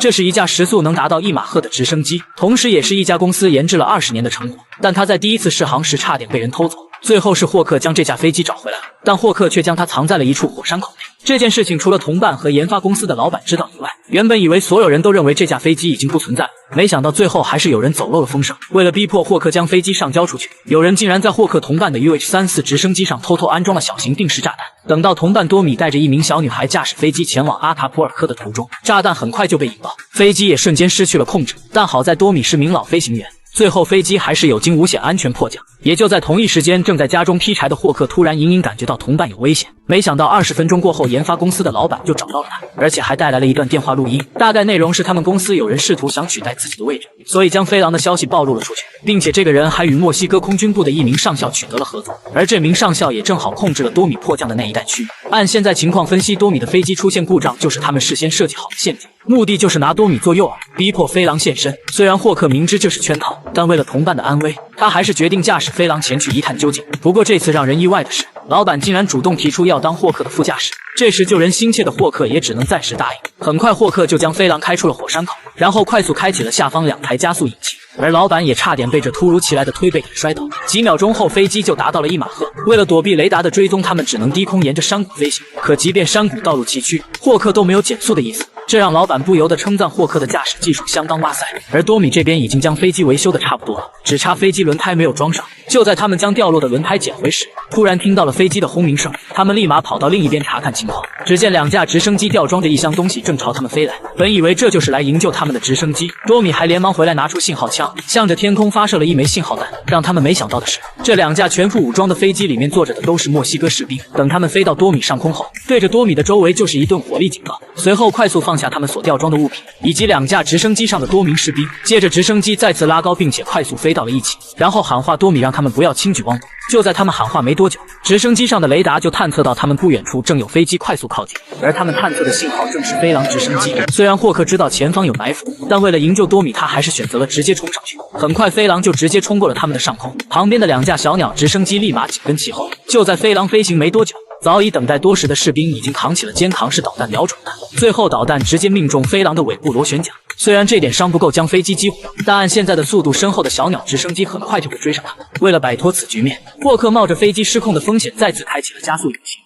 这是一架时速能达到1马赫的直升机，同时也是一家公司研制了20年的成果。但它在第一次试航时差点被人偷走，最后是霍克将这架飞机找回来了，但霍克却将它藏在了一处火山口内。这件事情除了同伴和研发公司的老板知道以外，原本以为所有人都认为这架飞机已经不存在了，没想到最后还是有人走漏了风声。为了逼迫霍克将飞机上交出去，有人竟然在霍克同伴的 UH-34直升机上偷偷安装了小型定时炸弹。等到同伴多米带着一名小女孩驾驶飞机前往阿塔普尔科的途中，炸弹很快就被引爆，飞机也瞬间失去了控制。但好在多米是名老飞行员，最后飞机还是有惊无险安全迫降。也就在同一时间，正在家中劈柴的霍克突然隐隐感觉到同伴有危险，没想到20分钟过后，研发公司的老板就找到了他，而且还带来了一段电话录音，大概内容是他们公司有人试图想取代自己的位置，所以将飞狼的消息暴露了出去，并且这个人还与墨西哥空军部的一名上校取得了合作，而这名上校也正好控制了多米迫降的那一带区域。按现在情况分析，多米的飞机出现故障就是他们事先设计好的陷阱，目的就是拿多米做诱饵，逼迫飞狼现身。虽然霍克明知这是圈套，但为了同伴的安危，他还是决定驾驶飞狼前去一探究竟。不过这次让人意外的是，老板竟然主动提出要当霍克的副驾驶。这时救人心切的霍克也只能暂时答应。很快霍克就将飞狼开出了火山口，然后快速开启了下方2台加速引擎，而老板也差点被这突如其来的推背感摔倒。几秒钟后，飞机就达到了1马赫。为了躲避雷达的追踪，他们只能低空沿着山谷飞行。可即便山谷道路崎岖，霍克都没有减速的意思，这让老板不由得称赞霍克的驾驶技术相当哇塞。而多米这边已经将飞机维修的差不多了，只差飞机轮胎没有装上。就在他们将掉落的轮胎捡回时，突然听到了飞机的轰鸣声，他们立马跑到另一边查看情况。只见2架直升机吊装着一箱东西正朝他们飞来，本以为这就是来营救他们的直升机，多米还连忙回来拿出信号枪，向着天空发射了1枚信号弹。让他们没想到的是，这2架全副武装的飞机里面坐着的都是墨西哥士兵。等他们飞到多米上空后，对着多米的周围就是一顿火力警告，随后快速放下他们所吊装的物品以及2架直升机上的多名士兵。接着直升机再次拉高，并且快速飞到了一起，然后喊话多米让他们不要轻举妄动。就在他们喊话没多久，直升机上的雷达就探测到他们不远处正有飞机快速靠近，而他们探测的信号正是飞狼直升机。虽然霍克知道前方有埋伏，但为了营救多米，他还是选择了直接冲上去。很快飞狼就直接冲过了他们的上空，旁边的2架小鸟直升机立马紧跟其后。就在飞狼飞行没多久，早已等待多时的士兵已经扛起了肩扛式导弹瞄准弹，最后导弹直接命中飞狼的尾部螺旋桨。虽然这点伤不够将飞机击毁，但按现在的速度，身后的小鸟直升机很快就会追上他们。为了摆脱此局面，霍克冒着飞机失控的风险，再次开启了加速引擎。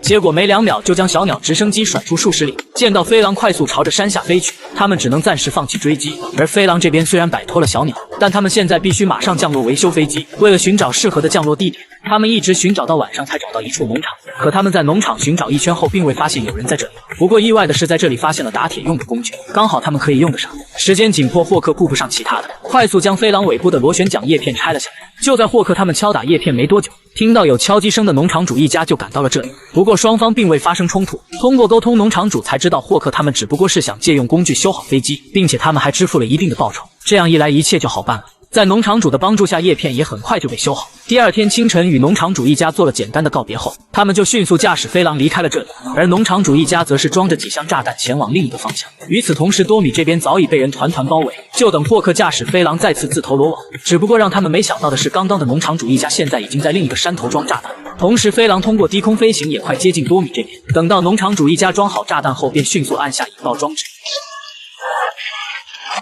结果没2秒就将小鸟直升机甩出数十里。见到飞狼快速朝着山下飞去，他们只能暂时放弃追击。而飞狼这边虽然摆脱了小鸟，但他们现在必须马上降落维修飞机。为了寻找适合的降落地点，他们一直寻找到晚上才找到一处农场。可他们在农场寻找一圈后，并未发现有人在这里。不过意外的是，在这里发现了打铁用的工具，刚好他们可以用得上。时间紧迫，霍克顾不上其他的，快速将飞狼尾部的螺旋桨叶片拆了下来。就在霍克他们敲打叶片没多久，听到有敲击声的农场主一家就赶到了这里。不过双方并未发生冲突，通过沟通，农场主才知道霍克他们只不过是想借用工具修好飞机，并且他们还支付了一定的报酬。这样一来，一切就好办了。在农场主的帮助下，叶片也很快就被修好。第2天清晨，与农场主一家做了简单的告别后，他们就迅速驾驶飞狼离开了这里，而农场主一家则是装着几箱炸弹前往另一个方向。与此同时，多米这边早已被人团团包围，就等霍克驾驶飞狼再次自投罗网。只不过让他们没想到的是，刚刚的农场主一家现在已经在另一个山头装炸弹，同时飞狼通过低空飞行也快接近多米这边。等到农场主一家装好炸弹后，便迅速按下引爆装置。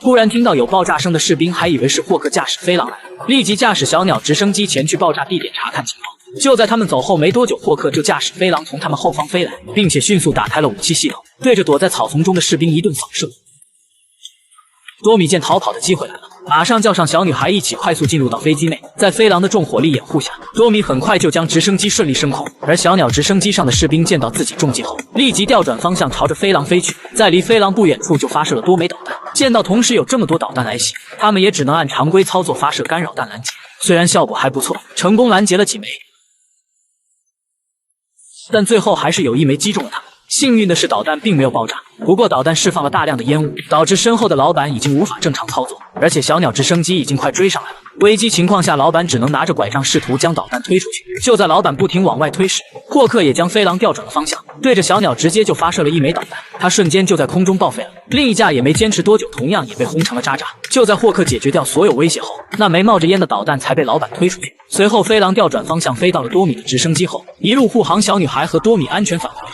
突然听到有爆炸声的士兵还以为是霍克驾驶飞狼来了，立即驾驶小鸟直升机前去爆炸地点查看情况。就在他们走后没多久，霍克就驾驶飞狼从他们后方飞来，并且迅速打开了武器系统，对着躲在草丛中的士兵一顿扫射。多米见逃跑的机会来了，马上叫上小女孩一起快速进入到飞机内。在飞狼的重火力掩护下，多米很快就将直升机顺利升空。而小鸟直升机上的士兵见到自己中计后，立即调转方向朝着飞狼飞去。在离飞狼不远处就发射了多枚导弹。见到同时有这么多导弹来袭，他们也只能按常规操作发射干扰弹拦截。虽然效果还不错，成功拦截了几枚，但最后还是有1枚击中了他们。幸运的是，导弹并没有爆炸，不过导弹释放了大量的烟雾，导致身后的老板已经无法正常操作，而且小鸟直升机已经快追上来了。危机情况下，老板只能拿着拐杖试图将导弹推出去。就在老板不停往外推时，霍克也将飞狼调转了方向，对着小鸟直接就发射了一枚导弹，它瞬间就在空中报废了。另一架也没坚持多久，同样也被轰成了渣渣。就在霍克解决掉所有威胁后，那枚冒着烟的导弹才被老板推出去。随后飞狼调转方向飞到了多米的直升机后，一路护航小女孩和多米安全返回。